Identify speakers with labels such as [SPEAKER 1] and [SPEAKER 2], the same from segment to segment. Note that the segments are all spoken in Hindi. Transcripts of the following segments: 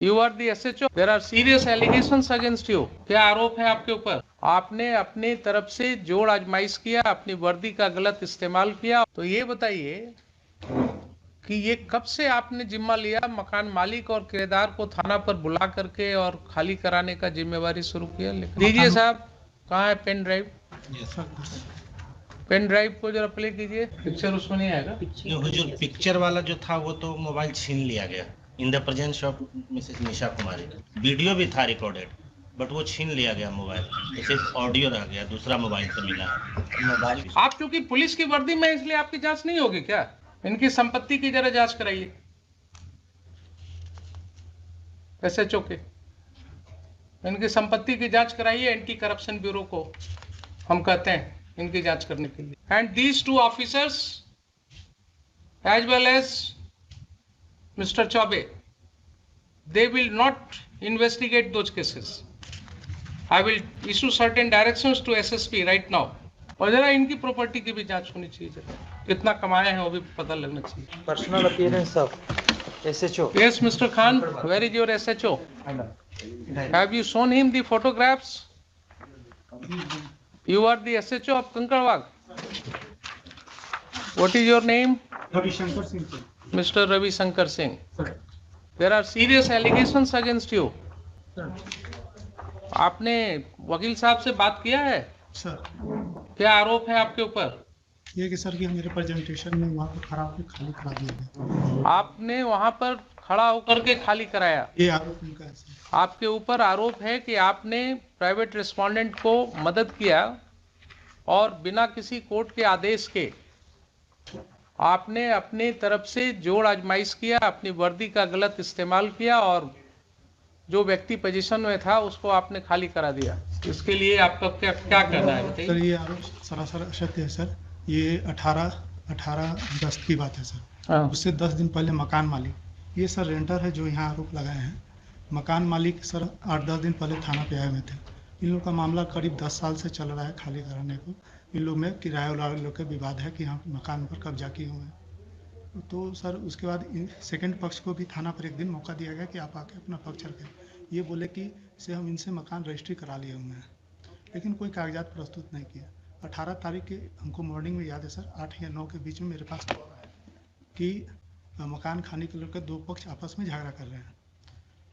[SPEAKER 1] You are the SHO. There are serious allegations against you. क्या आरोप है आपके ऊपर? आपने अपने तरफ से जोड़ आजमाइश किया, अपनी वर्दी का गलत इस्तेमाल किया। तो ये बताइए कि ये कब से आपने जिम्मा लिया मकान मालिक और किराएदार को थाना पर बुला करके और खाली कराने का जिम्मेवारी शुरू किया? दीजिए साहब, कहाँ है पेन ड्राइव? पेन ड्राइव को जरा प्ले कीजिए। पिक्चर उसमें नहीं आएगा।
[SPEAKER 2] हुजूर, पिक्चर वाला जो था वो तो मोबाइल छीन लिया गया in the presence of Mrs Nisha Kumari. Video भी था रिकॉर्डेड, बट वो छीन लिया गया मोबाइल। सिर्फ ऑडियो रह गया, दूसरा मोबाइल से मिला मोबाइल।
[SPEAKER 1] आप क्योंकि पुलिस की वर्दी में, इसलिए आपकी जांच नहीं होगी क्या? इनकी संपत्ति की जरा जांच कराइए SHO के। इनकी संपत्ति की जांच कराइए, एंटी करप्शन ब्यूरो को हम कहते हैं इनकी जांच करने के लिए। And these 2 officers as well as mister Chaubey, they will not investigate those cases. I will issue certain directions to SSP right now. और जरा इनकी प्रॉपर्टी की भी जांच होनी चाहिए, जरा कितना कमाया है वो भी पता लगना चाहिए।
[SPEAKER 3] Personal appearance of SHO.
[SPEAKER 1] Yes, Mr. Khan, where is your SHO? Have you shown him the photographs? You are the SHO of Kankarwag. What is your name?
[SPEAKER 4] Ravi Shankar Singh.
[SPEAKER 1] Mr. Ravi Shankar Singh.
[SPEAKER 4] Sir.
[SPEAKER 1] There are serious allegations against you.
[SPEAKER 4] Sir.
[SPEAKER 1] आपने वकील साहब से बात किया है?
[SPEAKER 4] सर,
[SPEAKER 1] क्या आरोप है आपके ऊपर?
[SPEAKER 4] ये कि सर कि मेरे प्रेजेंटेशन में वहाँ पर खड़ा होकर खाली करा दिया गया।
[SPEAKER 1] आपने वहां पर खड़ा होकर के खाली कराया?
[SPEAKER 4] ये आरोप उनका है सर।
[SPEAKER 1] आपके ऊपर आरोप है कि आपने प्राइवेट रिस्पोंडेंट को मदद किया और बिना किसी कोर्ट के आदेश के आपने अपने तरफ से जोड़ आजमाइश किया, अपनी वर्दी का गलत इस्तेमाल किया और जो व्यक्ति पोजीशन में था उसको आपने खाली करा दिया। इसके लिए आपका क्या कहना है बताइए?
[SPEAKER 4] सर, ये आरोप सरासर असत्य है सर। ये 18 अगस्त की बात है सर। उससे 10 दिन पहले मकान मालिक, ये सर रेंटर है जो यहाँ आरोप लगाए हैं। मकान मालिक सर 8-10 दिन पहले थाना पे आए हुए थे। इन लोग का मामला करीब 10 साल से चल रहा है खाली कराने को। इन लोग में किराए वाले लोग का विवाद है कि हम मकान पर कब्जा किए हुए हैं। तो सर उसके बाद सेकंड पक्ष को भी थाना पर एक दिन मौका दिया गया कि आप आके अपना पक्ष रखें। ये बोले कि से हम इनसे मकान रजिस्ट्री करा लिए हुए हैं, लेकिन कोई कागजात प्रस्तुत नहीं किया। 18 तारीख के हमको मॉर्निंग में याद है सर, 8 या 9 के बीच में मेरे पास कि मकान खाने के लेकर 2 पक्ष आपस में झगड़ा कर रहे हैं।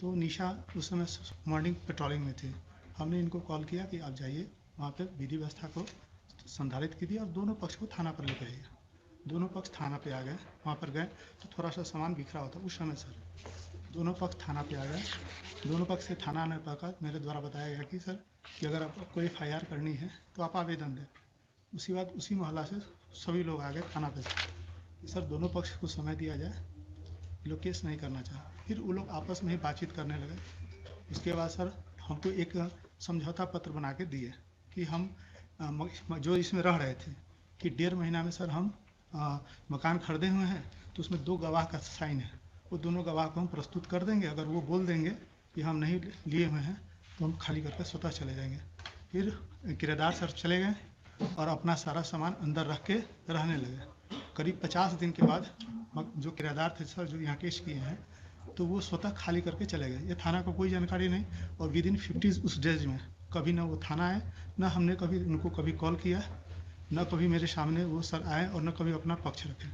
[SPEAKER 4] तो निशा उस समय मॉर्निंग पेट्रोलिंग में थी। हमने इनको कॉल किया कि आप जाइए वहाँ पे विधि व्यवस्था को संधारित कीजिए और दोनों पक्ष को थाना पर लेकर आइए। दोनों पक्ष थाना पे आ गए। वहाँ पर गए तो थोड़ा सा सामान बिखरा होता उस समय सर दोनों पक्ष थाना पे आ गए। दोनों पक्ष से थाना आने पर मेरे द्वारा बताया गया कि सर कि अगर आपको FIR करनी है तो आप आवेदन दें। उसी बात उसी मोहल्ला से सभी लोग आ गए थाना पे सर दोनों पक्ष को समय दिया जाए, लोग केस नहीं करना चाहे। फिर वो लोग आपस में ही बातचीत करने लगे। उसके बाद सर हमको एक समझौता पत्र बना के दिए कि हम जो इसमें रह रहे थे कि 1.5 महीना में सर हम मकान खरीदे हुए हैं, तो उसमें 2 गवाह का साइन है। वो दोनों गवाह को हम प्रस्तुत कर देंगे। अगर वो बोल देंगे कि हम नहीं लिए हुए हैं तो हम खाली करके स्वतः चले जाएंगे। फिर किराएदार सर चले गए और अपना सारा सामान अंदर रख के रहने लगे। करीब 50 दिन के बाद जो किराएदार थे सर जो यहाँ केस किए हैं, तो वो स्वतः खाली करके चले गए। ये थाना को कोई जानकारी नहीं और विदिन 50 उस डेज में कभी ना वो थाना आए, ना हमने कभी उनको कभी कॉल किया, न कभी मेरे सामने वो सर आए और न कभी अपना पक्ष रखे।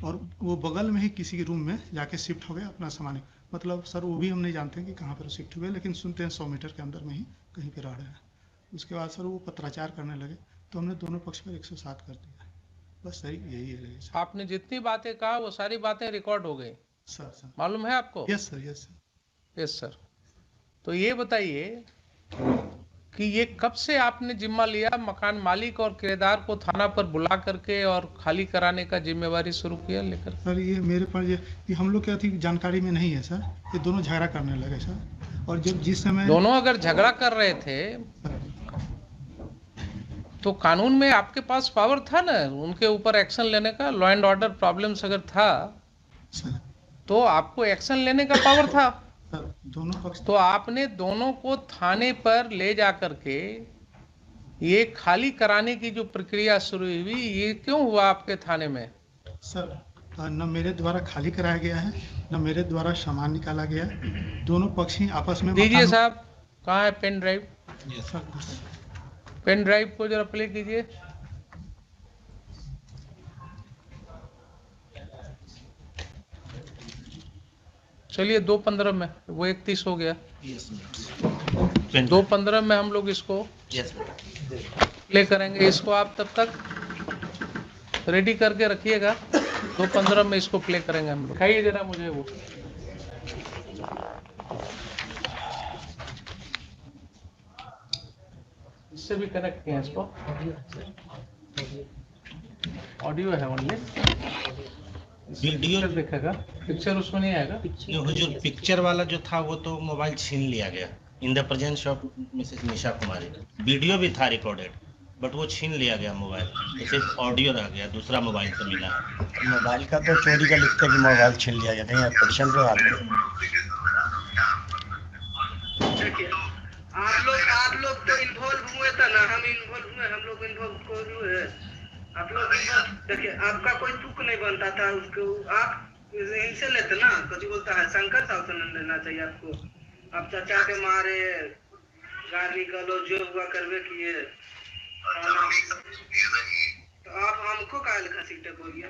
[SPEAKER 4] और वो बगल में ही किसी के रूम में जाके शिफ्ट हो गए अपना सामान। मतलब सर वो भी हम नहीं जानते हैं कि कहाँ पर शिफ्ट हुए, लेकिन सुनते हैं 100 मीटर के अंदर में ही कहीं पर रह रहे हैं। उसके बाद सर वो पत्राचार करने लगे तो हमने दोनों पक्ष पर 107 कर दिया। बस सही यही है सर।
[SPEAKER 1] आपने जितनी बातें कहा वो सारी बातें रिकॉर्ड हो गई
[SPEAKER 4] सर
[SPEAKER 1] मालूम है आपको?
[SPEAKER 4] Yes sir.
[SPEAKER 1] Yes sir. तो ये बताइए कि ये कब से आपने जिम्मा लिया मकान मालिक और किराएदार को थाना पर बुला करके और खाली कराने का जिम्मेवारी शुरू किया लेकर?
[SPEAKER 4] सर ये मेरे पास ये हम लोग क्या थी जानकारी में नहीं है सर। ये दोनों झगड़ा करने लगे सर। और जब जिस समय
[SPEAKER 1] दोनों अगर झगड़ा कर रहे थे तो कानून में आपके पास पावर था ना उनके ऊपर एक्शन लेने का? लॉ एंड ऑर्डर प्रॉब्लम्स अगर था
[SPEAKER 4] सर
[SPEAKER 1] तो आपको एक्शन लेने का पावर था।
[SPEAKER 4] दोनों पक्ष
[SPEAKER 1] तो आपने दोनों को थाने पर ले जा करके ये खाली कराने की जो प्रक्रिया शुरू हुई, ये क्यों हुआ आपके थाने में?
[SPEAKER 4] सर न मेरे द्वारा खाली कराया गया है, न मेरे द्वारा सामान निकाला गया है। दोनों पक्ष ही आपस में
[SPEAKER 1] दीजिए साहब, कहाँ है pen drive?
[SPEAKER 4] Sir,
[SPEAKER 1] pen drive को जरा प्ले कीजिए। चलिए 2:15 में, वो 31 हो गया। 2:15 में हम लोग इसको प्ले करेंगे। इसको आप तब तक रेडी करके रखिएगा, 2:15 में इसको प्ले करेंगे हम लोग। खाइए जरा मुझे वो। इससे भी कनेक्ट किया इसको, ऑडियो है ओनली,
[SPEAKER 2] वीडियो
[SPEAKER 1] दिखेगा, पिक्चर उसमें नहीं आएगा।
[SPEAKER 2] हुजूर पिक्चर वाला जो था वो तो मोबाइल छीन लिया गया in the presence of Mrs Nisha Kumari. Video भी था रिकॉर्डेड, बट वो छीन लिया गया मोबाइल, सिर्फ ऑडियो रह गया, दूसरा मोबाइल से मिला।
[SPEAKER 5] मोबाइल का तो चोरी का लिखते कि मोबाइल छीन लिया गया, कहीं एप्लीकेशन पे हाल
[SPEAKER 6] देखिए आप लोग तो इन्वॉल्व हुए थे ना, हम इन्वॉल्व हुए, हम लोग इन्वॉल्व हुए। आप लोग देखिए, आपका कोई तुक नहीं बनता था उसको, आप इनसे लेते ना, कभी बोलता है शंकर साहब से लेना चाहिए आपको। आप चाचा के मारे गाली गलो जो हुआ करवे किए, तो आप हमको कायल घसीटे बोलिए।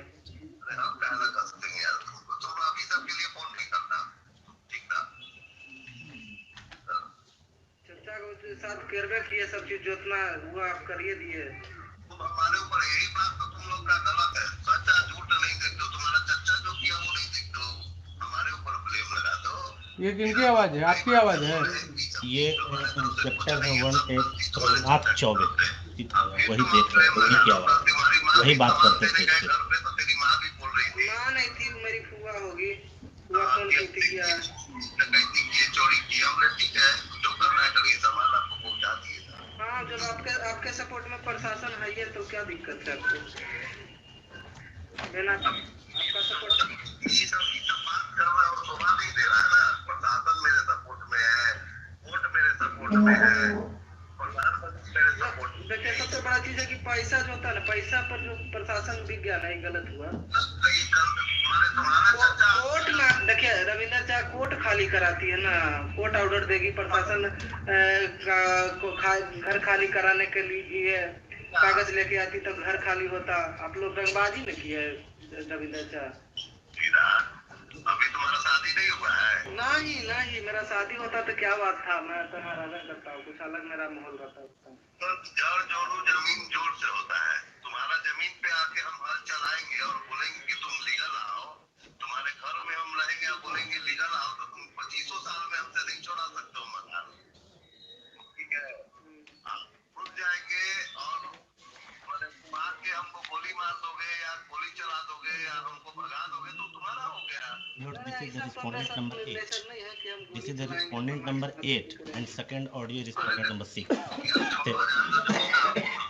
[SPEAKER 6] चाचा के साथ करवे किए, सब चीज जितना हुआ आप करिए दिए।
[SPEAKER 7] हमारे ऊपर यही बात तो तुम लोग का गलत है। सच्चा झूठ नहीं देखते हो, तुम्हारा चच्चा जो किया वो नहीं देखते हो, हमारे ऊपर ब्लेम लगा दो।
[SPEAKER 1] ये किनकी आवाज है? आपकी आवाज है?
[SPEAKER 2] ये इंस्पेक्टर है 184 वही देख रहे थे, उन्हीं की आवाज, वही बात करते थे।
[SPEAKER 7] तेरी माँ भी बोल रही थी,
[SPEAKER 6] माँ नहीं थी, मेरी फुआ होगी, फुआ फोन की थी क्या?
[SPEAKER 7] डकैती की, चोरी की, हमने ठीक है जो करना है करिए, सामान आपको पहुंचा दिए।
[SPEAKER 6] हाँ, जब आपके सपोर्ट में प्रशासन है ये, तो क्या दिक्कत है आपको? बिना आपका सपोर्ट
[SPEAKER 7] ये सब बात कर रहा है और शोभा नहीं दे रहा है ना। प्रशासन मेरे सपोर्ट में है, कोर्ट मेरे सपोर्ट में है, प्रधानमंत्री मेरे सपोर्ट में।
[SPEAKER 6] देखिए, सबसे बड़ा चीज है कि पैसा जो होता है ना, पैसा पर जो प्रशासन बिक गया नहीं, गलत हुआ। कोर्ट में देखिए, रविंदर चाहे कोर्ट खाली कराती है ना, कोर्ट ऑर्डर देगी, प्रशासन घर खाली कराने के लिए कागज लेके आती, तब घर खाली होता। आप लोग रंगबाजी में किए रविंदर चाह।
[SPEAKER 7] अभी तुम्हारा शादी नहीं हुआ है?
[SPEAKER 6] नहीं, मेरा शादी होता तो क्या बात था, मैं तो नाराज करता हूँ, कुछ अलग मेरा माहौल रहता है।
[SPEAKER 7] तो जड़ जोड़ो जमीन जोड़ से होता है। तुम्हारा जमीन पे आके हम हल चलाएंगे और बोलेंगे कि तुम लीगल आओ, तुम्हारे घर में हम रहेंगे और बोलेंगे लीगल आओ, तो तुम 25 साल में हमसे नहीं छोड़ा सकते हो मकान, ठीक है? आप खुद जाएंगे और मार के हमको गोली मार दोगे या गोली चला दोगे या हमको भगा दोगे, तो तुम्हारा हो गया।
[SPEAKER 2] This is the respondent number 8. This is the respondent number 8 and second audio is respondent number 6.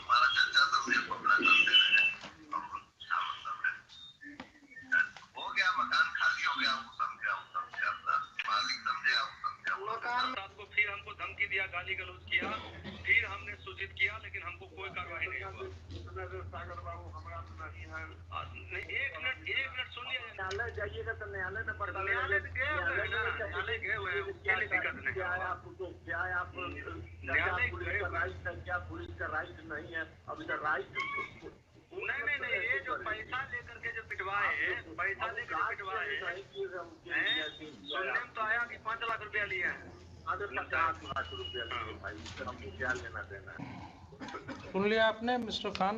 [SPEAKER 7] हमारा चर्चा समझे अपना करते रहे, हो गया, मकान खाली हो गया, वो समझे अपना मालिक समझे,
[SPEAKER 6] मकान
[SPEAKER 8] रात को फिर हमको धमकी दिया, गाली गलौज किया, फिर हमने सूचित किया, लेकिन हमको कोई कार्रवाई नहीं हुआ। सागर बाबू हमारा नहीं है। एक मिनट सुन लिया, न्यायालय जाइएगा तो न्यायालय में पता लगेगा। न्यायालय गए हुए हैं, उसके लिए दिक्कत नहीं। क्या है आपको, क्या है आप न्यायालय गए राइट है, क्या पुलिस का राइट नहीं है? अब इधर राइट नहीं, ये जो पैसा लेकर के जो पिटवाए, पैसा लेकर पिटवाए, सुनने में तो आया कि 5 लाख रुपया लिए हैं। 5 लाख रुपया लिए भाई, हमको क्या लेना देना है?
[SPEAKER 1] सुन लिया आपने मिस्टर खान?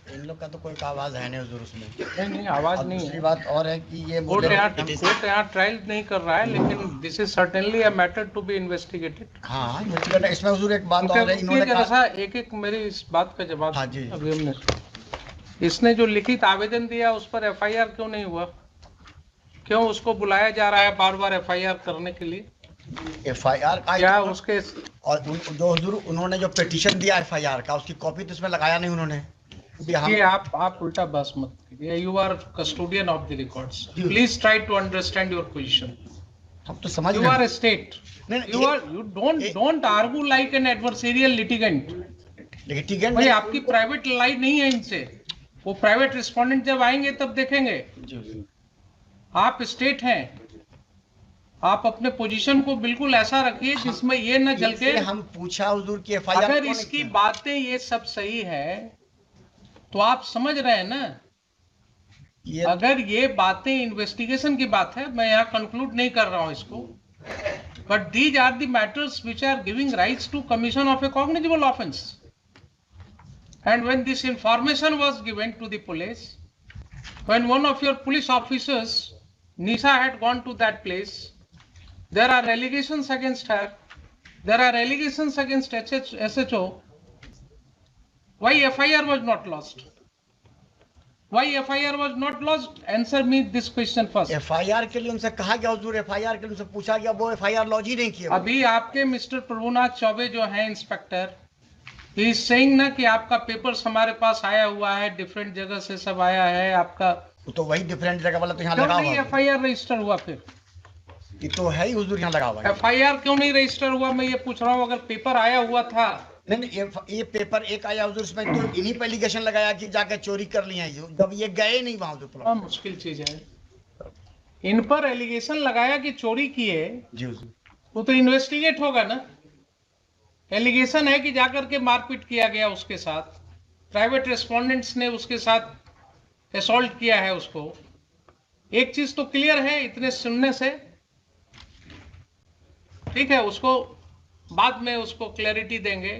[SPEAKER 5] इन लोग का तो कोई आवाज है नहीं हुजूर उसमें।
[SPEAKER 1] नहीं, आवाज नहीं
[SPEAKER 5] दूसरी
[SPEAKER 1] है।
[SPEAKER 5] बात और है कि ये
[SPEAKER 1] कोर्ट यहाँ ट्रायल नहीं कर रहा है, लेकिन this is certainly a matter to be investigated.
[SPEAKER 5] हाँ, इसमें हुजूर एक बात और है, इन्होंने
[SPEAKER 1] जरा एक मेरी इस बात का जवाब।
[SPEAKER 5] हाँ जी।
[SPEAKER 1] अभी हमने इसने जो लिखित आवेदन दिया उस पर FIR क्यों नहीं हुआ? क्यों उसको बुलाया जा रहा है बार बार FIR करने के लिए?
[SPEAKER 5] FIR का
[SPEAKER 1] क्या उसके
[SPEAKER 5] और जो हुजूर उन्होंने जो पिटीशन दिया FIR का, उसकी कॉपी तो इसमें लगाया नहीं उन्होंने।
[SPEAKER 1] ये आप उल्टा बस मत कीजिए। You are custodian of the records, please try to understand your position.
[SPEAKER 5] हम तो समझ
[SPEAKER 1] you are a state, you don't argue like an adversarial litigant।
[SPEAKER 5] Litigant
[SPEAKER 1] भाई आपकी प्राइवेट लाइफ नहीं है इनसे, वो प्राइवेट रिस्पोंडेंट जब आएंगे तब देखेंगे। आप स्टेट हैं, आप अपने पोजीशन को बिल्कुल ऐसा रखिए जिसमें ये न जल के।
[SPEAKER 5] हम पूछा हुजूर की एफआईआर
[SPEAKER 1] अगर इसकी बातें ये सब सही है तो आप समझ रहे हैं ना, अगर ये बातें इन्वेस्टिगेशन की बात है, मैं यहाँ कंक्लूड नहीं कर रहा हूँ इसको, but these are the matters which are giving rights to commission of a cognizable offence, and when this information was given to the police, when one of your police officers, Nisha, had gone to that place, there are allegations against her, there are allegations against SHO. Why FIR was not lodged? Why FIR was not lodged? Answer me this question first.
[SPEAKER 5] FIR के लिए उनसे कहा गया हुजूर, एफआईआर के लिए उनसे पूछा गया, वो एफआईआर लॉन्च ही नहीं किया।
[SPEAKER 1] अभी आपके मिस्टर प्रभुनाथ चौबे जो हैं इंस्पेक्टर, ही इज सेइंग ना कि आपका पेपर्स हमारे पास आया हुआ है, डिफरेंट जगह से सब आया है आपका,
[SPEAKER 5] तो वही डिफरेंट जगह वाला तो यहाँ लगा हुआ है।
[SPEAKER 1] FIR रजिस्टर हुआ? फिर
[SPEAKER 5] ये तो है ही हुजूर, यहाँ लगा हुआ है।
[SPEAKER 1] FIR क्यों नहीं रजिस्टर हुआ? मैं ये पूछ रहा हूँ। अगर पेपर आया हुआ था,
[SPEAKER 5] नहीं, ये पेपर एक आया हुजूर, इसमें तो इन्हीं पे एलिगेशन लगाया कि जाके चोरी कर लिया, जब ये गए नहीं वहां तो
[SPEAKER 1] बड़ा मुश्किल चीज है। इन पर एलिगेशन लगाया कि चोरी किए,
[SPEAKER 5] जी हुजूर,
[SPEAKER 1] वो तो इन्वेस्टिगेट होगा ना। एलिगेशन है कि जाकर के मारपीट किया गया उसके साथ, प्राइवेट रेस्पोंडेंट्स ने उसके साथ असॉल्ट किया है उसको। एक चीज तो क्लियर है इतने सुनने से, ठीक है, उसको बाद में उसको क्लैरिटी देंगे,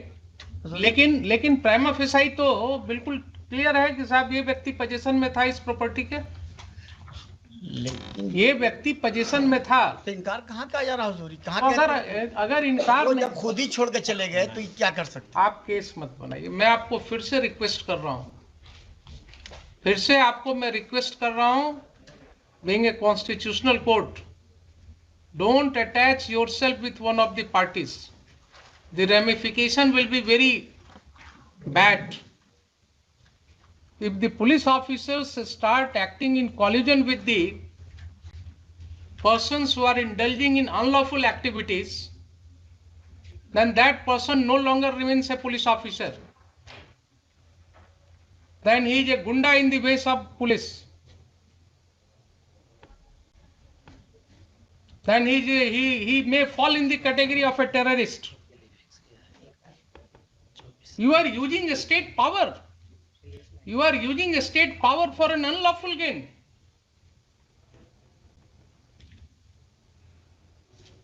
[SPEAKER 1] लेकिन प्राइमा फेसाई तो बिल्कुल क्लियर है कि साहब ये व्यक्ति पोजीशन में था इस प्रॉपर्टी के, ये व्यक्ति पोजीशन में था।
[SPEAKER 5] तो इनकार कहाँ का जा रहा हुजूर? कहाँ
[SPEAKER 1] अगर इनकार
[SPEAKER 5] जब खुद ही छोड़ के चले गए तो ये क्या कर सकते?
[SPEAKER 1] आप केस मत बनाइए। मैं आपको फिर से रिक्वेस्ट कर रहा हूं, फिर से आपको मैं रिक्वेस्ट कर रहा हूं, being a constitutional court, don't attach yourself with one of the parties. The ramification will be very bad. If the police officers start acting in collusion with the persons who are indulging in unlawful activities, then that person no longer remains a police officer. Then he is a gunda in the ways of police. Then he may fall in the category of a terrorist. You are using a state power. You are using a state power for an unlawful gain.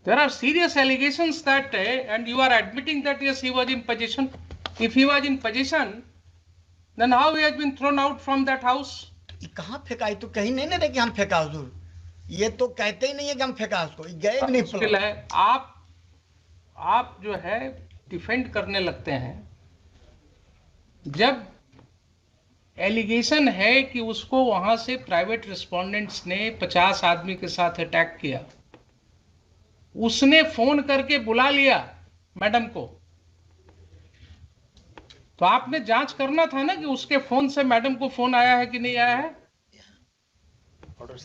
[SPEAKER 1] There are serious allegations that, and you are admitting that yes, he was in possession. If he was in possession, then how he has been thrown out from that house?
[SPEAKER 5] कहाँ फेंका? ये तो कहीं नहीं ना कि हम फेंका हुजूर, ये तो कहते ही नहीं है कि हम फेंका उसको, गए भी नहीं।
[SPEAKER 1] मुश्किल है। आप जो है डिफेंड करने लगते हैं, जब एलिगेशन है कि उसको वहां से प्राइवेट रिस्पोंडेंट्स ने 50 आदमी के साथ अटैक किया, उसने फोन करके बुला लिया मैडम को, तो आपने जांच करना था ना कि उसके फोन से मैडम को फोन आया है कि नहीं आया है।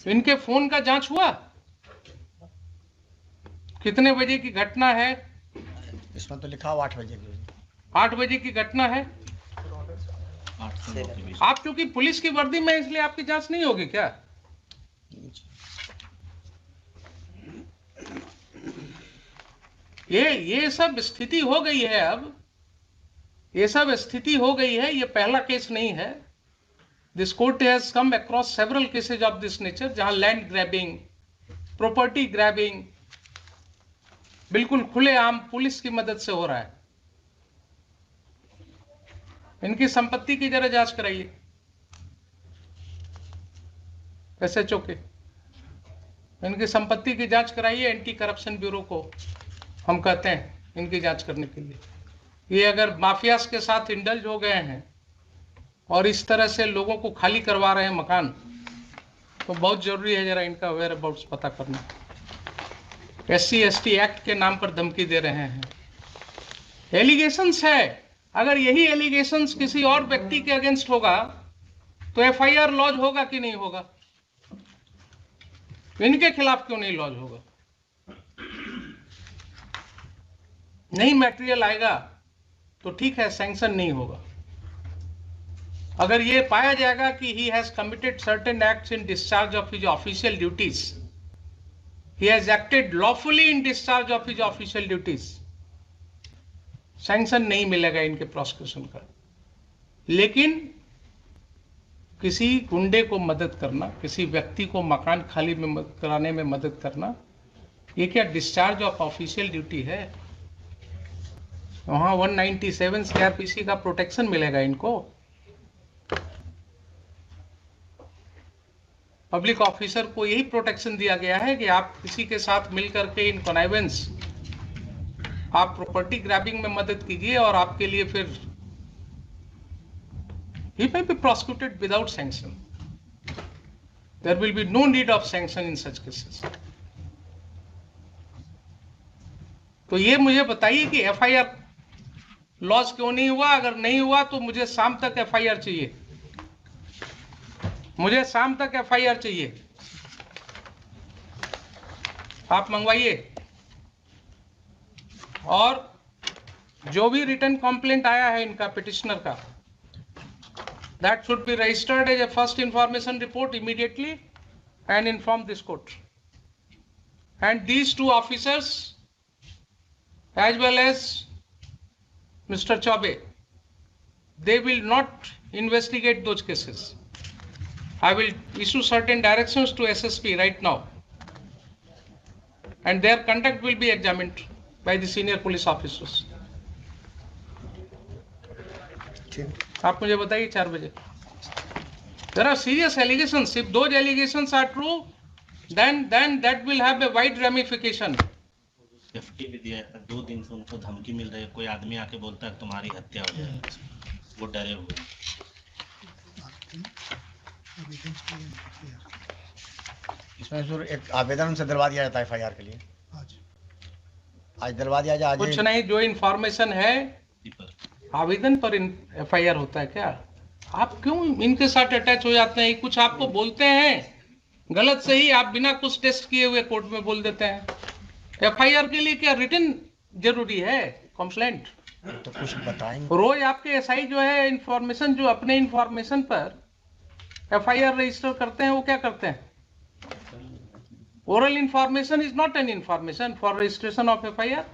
[SPEAKER 1] इनके फोन का जांच हुआ? कितने बजे की घटना है?
[SPEAKER 5] इसमें तो लिखा हुआ 8 बजे की।
[SPEAKER 1] 8 बजे की घटना है। आप क्योंकि पुलिस की वर्दी में, इसलिए आपकी जांच नहीं होगी क्या? ये सब स्थिति हो गई है। अब ये सब स्थिति हो गई है। ये पहला केस नहीं है। This court has come across several cases of this nature, जहां लैंड ग्रैबिंग, प्रॉपर्टी ग्रैबिंग बिल्कुल खुलेआम पुलिस की मदद से हो रहा है। इनकी संपत्ति की जरा जांच कराइए, SHO के, इनकी संपत्ति की जांच कराइए। एंटी करप्शन ब्यूरो को हम कहते हैं इनकी जांच करने के लिए। ये अगर माफियाज के साथ इंडल्ज हो गए हैं और इस तरह से लोगों को खाली करवा रहे हैं मकान, तो बहुत जरूरी है जरा इनका वेयर अबाउट्स पता करना। SC/ST एक्ट के नाम पर धमकी दे रहे हैं। एलिगेशंस है, अगर यही एलिगेशंस किसी और व्यक्ति के अगेंस्ट होगा तो FIR लॉज होगा कि नहीं होगा? इनके खिलाफ क्यों नहीं लॉज होगा? नहीं मटेरियल आएगा तो ठीक है, सैंक्शन नहीं होगा। अगर ये पाया जाएगा कि he has committed certain acts in discharge of his official duties, he has acted lawfully in discharge of his official duties, sanction नहीं मिलेगा इनके प्रोसिक्यूशन का। लेकिन किसी गुंडे को मदद करना, किसी व्यक्ति को मकान खाली में कराने में मदद करना, ये क्या डिस्चार्ज ऑफ ऑफिशियल ड्यूटी है? वहां 197 सीआरपीसी का प्रोटेक्शन मिलेगा इनको। पब्लिक ऑफिसर को यही प्रोटेक्शन दिया गया है कि आप किसी के साथ मिलकर के इन कॉनाइवेंस, आप प्रॉपर्टी ग्रैबिंग में मदद कीजिए और आपके लिए फिर he may be prosecuted without sanction. There will be no need of sanction in such cases. तो ये मुझे बताइए कि एफआईआर लॉस क्यों नहीं हुआ? अगर नहीं हुआ तो मुझे शाम तक एफआईआर चाहिए, मुझे शाम तक एफआईआर चाहिए। आप मंगवाइए। और जो भी रिटर्न कंप्लेंट आया है इनका पिटिशनर का, that should be registered as a first information report immediately and inform this court. And these two officers as well as Mr. Chaube, they will not investigate those cases. I will issue certain directions to SSP right now, and their conduct will be examined by the senior police officers. आप मुझे बताइए 4 बजे। There are serious allegations. If those allegations are true, then that will have a wide ramification.
[SPEAKER 2] Safety भी दिया है। 2 दिन से उनको धमकी मिल रही है, कोई आदमी आके बोलता है तुम्हारी हत्या हो जाएगी, वो डरे हुए।
[SPEAKER 5] इसमें जरूर एक आवेदन उनसे दिलवा दिया जाता है एफआईआर के लिए। आज दिलवा दिया जाए।
[SPEAKER 1] कुछ नहीं, जो इंफॉर्मेशन है आवेदन पर एफआईआर होता है क्या? आप क्यों इनके साथ अटैच हो जाते हैं? कुछ आपको बोलते हैं गलत सही, आप बिना कुछ टेस्ट किए हुए कोर्ट में बोल देते हैं। एफआईआर के लिए क्या रिटन जरूरी है? कंप्लेंट
[SPEAKER 5] तो कुछ बताएंगे।
[SPEAKER 1] रोज आपके एसआई जो है इंफॉर्मेशन, जो अपने इंफॉर्मेशन पर एफआईआर रजिस्टर करते हैं, वो क्या करते हैं? Oral information is not an information for registration of FIR.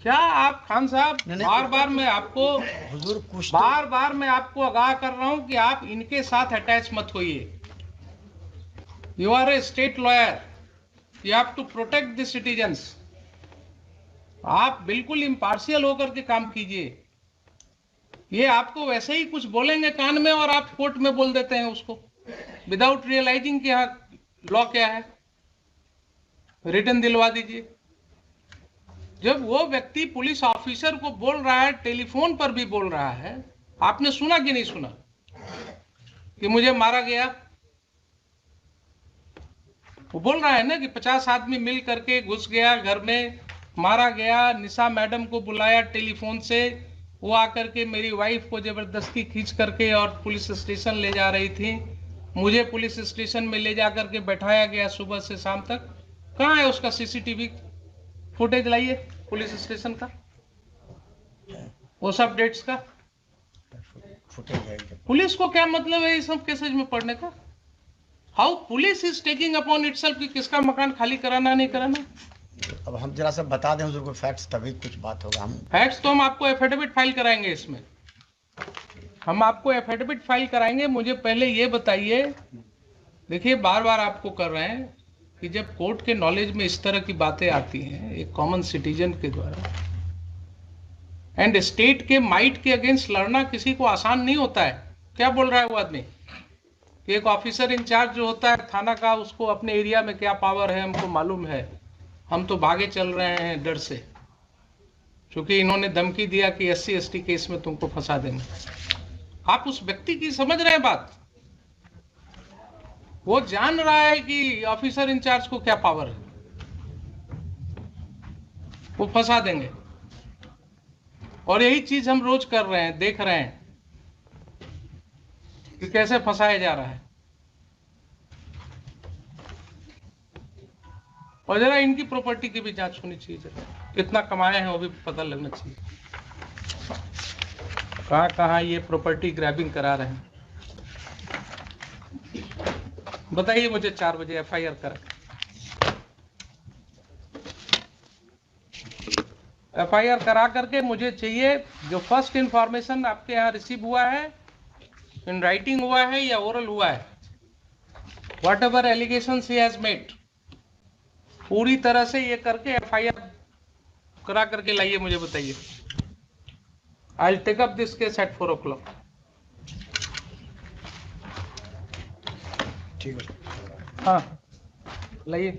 [SPEAKER 1] क्या आप खान साहब, बार बार मैं आपको आगाह कर रहा हूं कि आप इनके साथ अटैच मत होइए। You are a state lawyer, you have to protect the citizens. आप बिल्कुल इम्पार्शियल होकर के काम कीजिए। ये आपको वैसे ही कुछ बोलेंगे कान में और आप कोर्ट में बोल देते हैं उसको, विदाउट रियलाइजिंग कि यहाँ लॉ क्या है। रिटर्न दिलवा दीजिए। जब वो व्यक्ति पुलिस ऑफिसर को बोल रहा है, टेलीफोन पर भी बोल रहा है, आपने सुना कि नहीं सुना कि मुझे मारा गया? वो बोल रहा है ना कि 50 आदमी मिल करके घुस गया घर में, मारा गया। निशा मैडम को बुलाया टेलीफोन से, वो आकर के मेरी वाइफ को जबरदस्ती खींच करके और पुलिस स्टेशन ले जा रही थी। मुझे पुलिस स्टेशन में ले जा करके बैठाया गया सुबह से शाम तक। कहाँ है उसका सीसीटीवी फुटेज? लाइए पुलिस स्टेशन का, वो सब डेट्स का
[SPEAKER 5] फुटेज।
[SPEAKER 1] पुलिस को क्या मतलब है इस सब केसेज में पढ़ने का? How police is taking upon itself कि किसका मकान खाली कराना नहीं कराना।
[SPEAKER 5] अब हम जरा सा बता दें हुजूर को फैक्ट्स, तभी कुछ बात होगा। हम
[SPEAKER 1] फैक्ट्स तो हम आपको एफिडेविट फाइल कराएंगे, इसमें हम आपको एफिडेविट फाइल कराएंगे। मुझे पहले ये बताइए, देखिए बार बार आपको कर रहे हैं कि जब कोर्ट के नॉलेज में इस तरह की बातें आती हैं एक कॉमन सिटीजन के द्वारा, एंड स्टेट के माइट के अगेंस्ट लड़ना किसी को आसान नहीं होता है। क्या बोल रहा है वो आदमी कि एक ऑफिसर इंचार्ज जो होता है थाना का, उसको अपने एरिया में क्या पावर है हमको मालूम है, हम तो भागे चल रहे हैं डर से, क्योंकि इन्होंने धमकी दिया कि SC/ST केस में तुमको फंसा देंगे। आप उस व्यक्ति की समझ रहे हैं बात? वो जान रहा है कि ऑफिसर इंचार्ज को क्या पावर है, वो फंसा देंगे। और यही चीज हम रोज कर रहे हैं, देख रहे हैं कि कैसे फंसाया जा रहा है। और जरा इनकी प्रॉपर्टी की भी जांच होनी चाहिए, जरा कितना कमाए हैं वो भी पता लगना चाहिए। कहाँ ये प्रॉपर्टी ग्रैबिंग करा रहे हैं, बताइए मुझे। 4 बजे FIR करा, FIR करा करके मुझे चाहिए जो फर्स्ट इंफॉर्मेशन आपके यहाँ रिसीव हुआ है, इन राइटिंग हुआ है या ओरल हुआ है, what ever allegations he has made, पूरी तरह से ये करके FIR करा करके लाइए, मुझे बताइए। I will take up this case at 4 o'clock।
[SPEAKER 5] ठीक है।
[SPEAKER 1] हाँ लाइए।